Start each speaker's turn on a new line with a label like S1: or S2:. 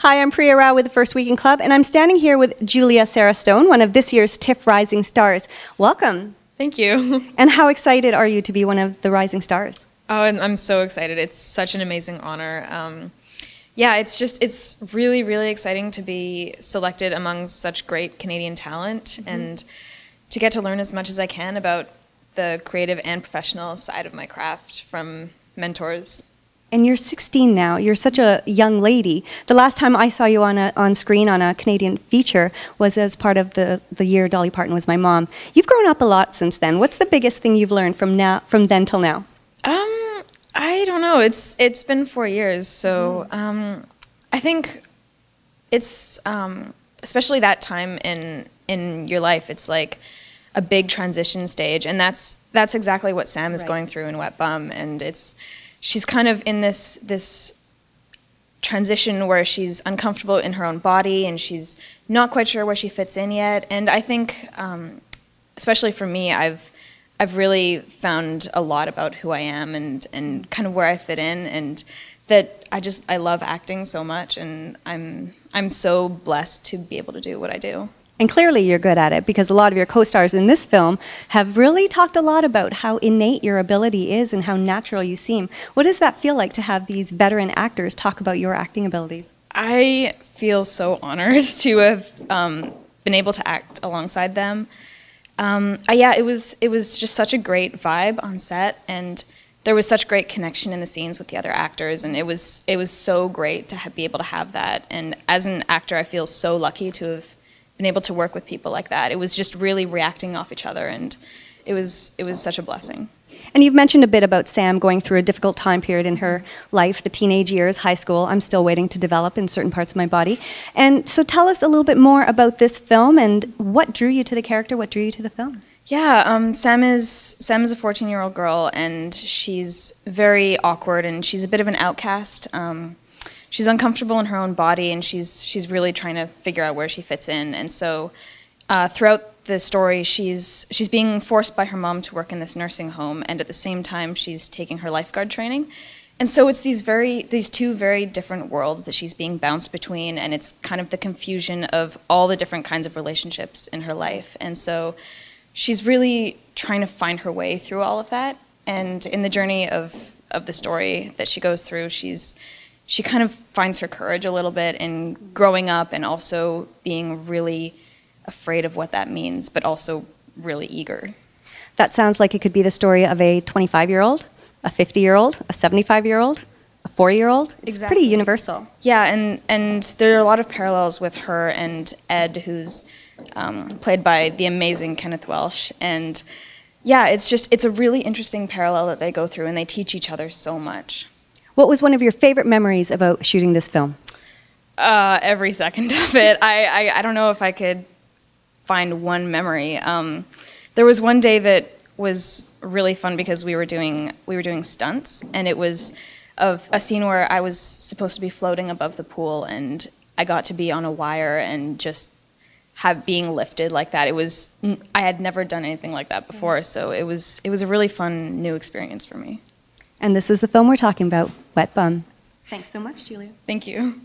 S1: Hi, I'm Priya Rao with the First Weekend Club, and I'm standing here with Julia Sarah Stone, one of this year's Tiff Rising Stars. Welcome.
S2: Thank you.
S1: And how excited are you to be one of the Rising Stars?
S2: Oh, I'm so excited. It's such an amazing honor. Yeah, it's really, really exciting to be selected among such great Canadian talent and to get to learn as much as I can about the creative and professional side of my craft from mentors.
S1: And you're 16 now. You're such a young lady. The last time I saw you on screen on a Canadian feature was as part of the year Dolly Parton was my mom. You've grown up a lot since then. What's the biggest thing you've learned from then till now?
S2: I don't know. It's been 4 years, so I think it's especially that time in your life. It's like a big transition stage, and that's exactly what Sam is going through in Wet Bum, and she's kind of in this transition where she's uncomfortable in her own body and she's not quite sure where she fits in yet. And I think, especially for me, I've really found a lot about who I am and kind of where I fit in, and that I love acting so much, and I'm so blessed to be able to do what I do.
S1: And clearly you're good at it, because a lot of your co-stars in this film have really talked a lot about how innate your ability is and how natural you seem. What does that feel like to have these veteran actors talk about your acting abilities?
S2: I feel so honored to have been able to act alongside them. Yeah, it was just such a great vibe on set, and there was such great connection in the scenes with the other actors, and it was so great to be able to have that. And as an actor, I feel so lucky to have been able to work with people like that. It was just really reacting off each other, and it was such a blessing.
S1: And you've mentioned a bit about Sam going through a difficult time period in her life, the teenage years, high school. I'm still waiting to develop in certain parts of my body. And so tell us a little bit more about this film and what drew you to the character, what drew you to the film?
S2: Yeah, Sam is a 14-year-old girl, and she's very awkward, and she's a bit of an outcast. She's uncomfortable in her own body, and she's really trying to figure out where she fits in. And so throughout the story, she's being forced by her mom to work in this nursing home, and at the same time she's taking her lifeguard training. And so it's these two very different worlds that she's being bounced between, and it's kind of the confusion of all the different kinds of relationships in her life. And so she's really trying to find her way through all of that. And in the journey of the story that she goes through, she kind of finds her courage a little bit in growing up and also being really afraid of what that means, but also really eager.
S1: That sounds like it could be the story of a 25-year-old, a 50-year-old, a 75-year-old, a 4-year-old. It's pretty universal. Yeah,
S2: and there are a lot of parallels with her and Ed, who's played by the amazing Kenneth Welsh. And yeah, it's a really interesting parallel that they go through, and they teach each other so much.
S1: What was one of your favorite memories about shooting this film?
S2: Every second of it. I don't know if I could find one memory. There was one day that was really fun because we were doing stunts, and it was of a scene where I was supposed to be floating above the pool, and I got to be on a wire and just being lifted like that. I had never done anything like that before, so it was a really fun new experience for me.
S1: And this is the film we're talking about, Wet Bum. Thanks so much, Julia.
S2: Thank you.